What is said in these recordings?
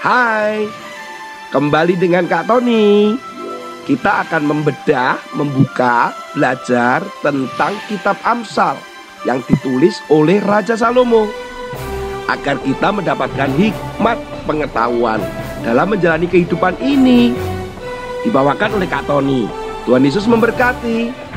Hai, kembali dengan Kak Tony. Kita akan membedah, membuka, belajar tentang kitab Amsal yang ditulis oleh Raja Salomo, agar kita mendapatkan hikmat pengetahuan dalam menjalani kehidupan ini. Dibawakan oleh Kak Tony. Tuhan Yesus memberkati.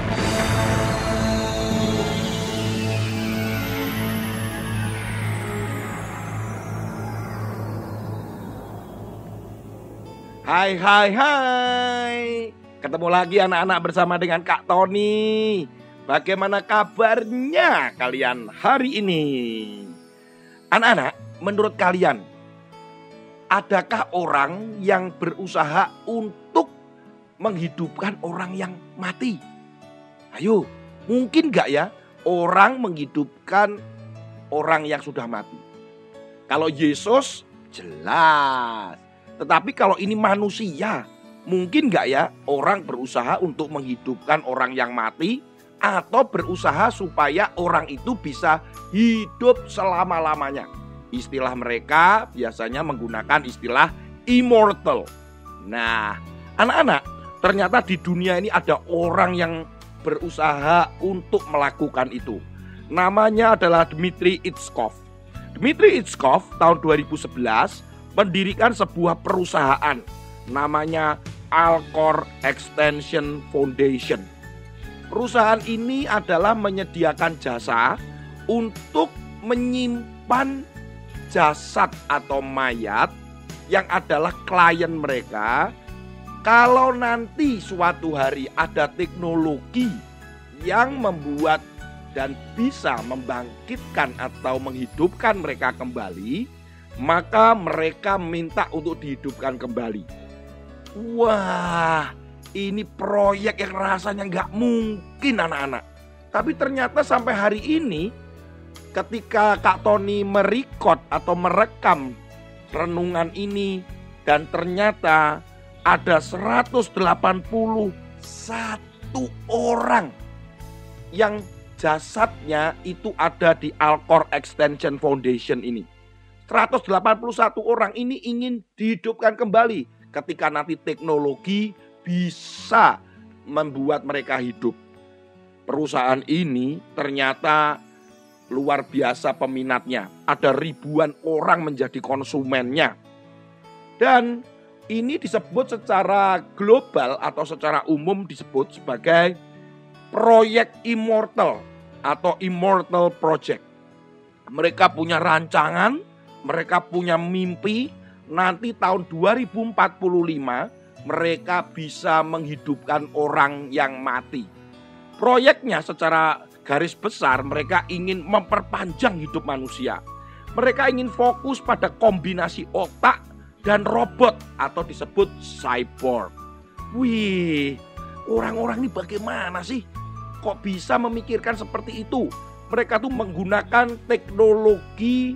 Hai. Ketemu lagi anak-anak bersama dengan Kak Tony. Bagaimana kabarnya kalian hari ini? Anak-anak, menurut kalian, adakah orang yang berusaha untuk menghidupkan orang yang mati? Ayo, mungkin gak ya orang menghidupkan orang yang sudah mati? Kalau Yesus, jelas. Tetapi kalau ini manusia, mungkin gak ya orang berusaha untuk menghidupkan orang yang mati, atau berusaha supaya orang itu bisa hidup selama-lamanya? Istilah mereka biasanya menggunakan istilah immortal. Nah, anak-anak, ternyata di dunia ini ada orang yang berusaha untuk melakukan itu. Namanya adalah Dmitry Itskov. Dmitry Itskov tahun 2011 mendirikan sebuah perusahaan namanya Alcor Extension Foundation. Perusahaan ini adalah menyediakan jasa untuk menyimpan jasad atau mayat yang adalah klien mereka. Kalau nanti suatu hari ada teknologi yang membuat dan bisa membangkitkan atau menghidupkan mereka kembali, maka mereka minta untuk dihidupkan kembali. Wah, ini proyek yang rasanya nggak mungkin anak-anak. Tapi ternyata sampai hari ini, ketika Kak Tony merekod atau merekam renungan ini, dan ternyata ada 181 orang yang jasadnya itu ada di Alcor Extension Foundation ini. 181 orang ini ingin dihidupkan kembali ketika nanti teknologi bisa membuat mereka hidup. Perusahaan ini ternyata luar biasa peminatnya. Ada ribuan orang menjadi konsumennya. Dan ini disebut secara global atau secara umum disebut sebagai proyek immortal atau immortal project. Mereka punya rancangan, mereka punya mimpi, nanti tahun 2045 mereka bisa menghidupkan orang yang mati. Proyeknya secara garis besar mereka ingin memperpanjang hidup manusia. Mereka ingin fokus pada kombinasi otak dan robot atau disebut cyborg. Wih, orang-orang ini bagaimana sih? Kok bisa memikirkan seperti itu? Mereka tuh menggunakan teknologi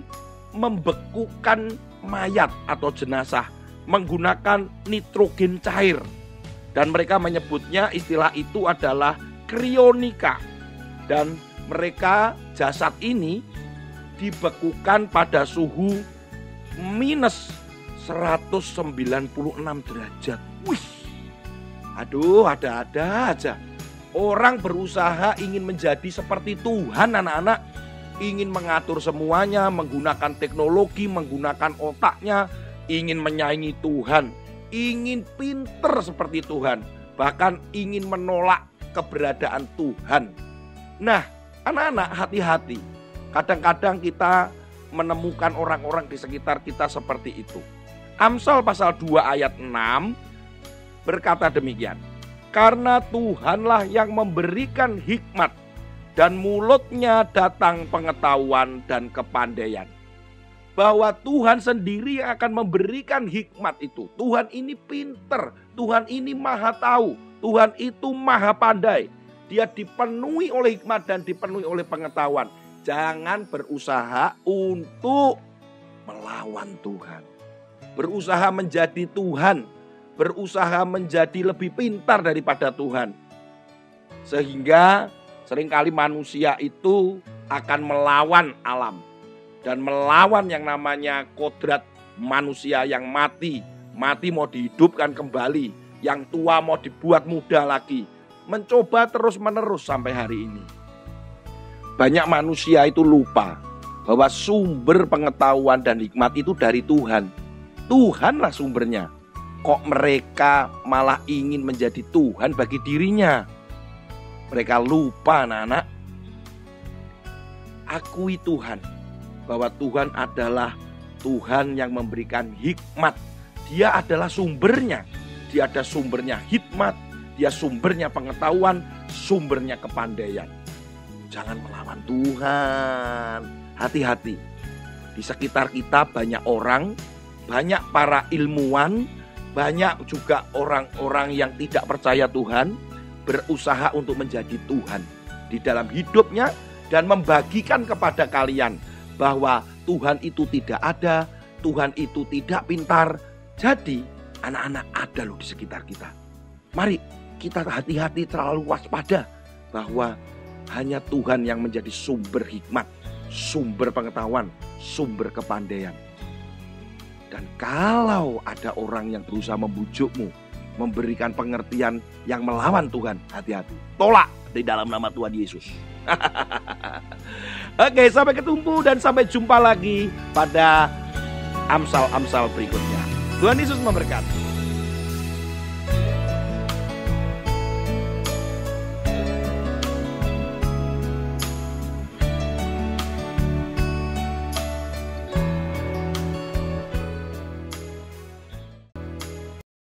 membekukan mayat atau jenazah menggunakan nitrogen cair, dan mereka menyebutnya istilah itu adalah krionika. Dan mereka jasad ini dibekukan pada suhu minus 196 derajat. Wih, aduh, ada-ada aja. Orang berusaha ingin menjadi seperti Tuhan anak-anak. Ingin mengatur semuanya, menggunakan teknologi, menggunakan otaknya, ingin menyaingi Tuhan, ingin pinter seperti Tuhan, bahkan ingin menolak keberadaan Tuhan. Nah, anak-anak, hati-hati. Kadang-kadang kita menemukan orang-orang di sekitar kita seperti itu. Amsal pasal 2 ayat 6 berkata demikian. Karena Tuhanlah yang memberikan hikmat, dan mulutnya datang pengetahuan dan kepandaian. Bahwa Tuhan sendiri yang akan memberikan hikmat itu. Tuhan ini pinter, Tuhan ini maha tahu, Tuhan itu maha pandai. Dia dipenuhi oleh hikmat dan dipenuhi oleh pengetahuan. Jangan berusaha untuk melawan Tuhan. Berusaha menjadi Tuhan, berusaha menjadi lebih pintar daripada Tuhan. Sehingga seringkali manusia itu akan melawan alam dan melawan yang namanya kodrat manusia yang mati mau dihidupkan kembali, yang tua mau dibuat muda lagi. Mencoba terus-menerus sampai hari ini. Banyak manusia itu lupa bahwa sumber pengetahuan dan hikmat itu dari Tuhan. Tuhanlah sumbernya. Kok mereka malah ingin menjadi Tuhan bagi dirinya? Mereka lupa, anak-anak. Akui Tuhan, bahwa Tuhan adalah Tuhan yang memberikan hikmat. Dia adalah sumbernya. Dia ada sumbernya hikmat, dia sumbernya pengetahuan, sumbernya kepandaian. Jangan melawan Tuhan. Hati-hati. Di sekitar kita banyak orang, banyak para ilmuwan, banyak juga orang-orang yang tidak percaya Tuhan, berusaha untuk menjadi Tuhan di dalam hidupnya dan membagikan kepada kalian bahwa Tuhan itu tidak ada, Tuhan itu tidak pintar. Jadi anak-anak ada loh di sekitar kita. Mari kita hati-hati, terlalu waspada bahwa hanya Tuhan yang menjadi sumber hikmat, sumber pengetahuan, sumber kepandaian. Dan kalau ada orang yang berusaha membujukmu, memberikan pengertian yang melawan Tuhan, hati-hati. Tolak di dalam nama Tuhan Yesus. Oke, sampai ketemu dan sampai jumpa lagi pada Amsal-Amsal berikutnya. Tuhan Yesus memberkati.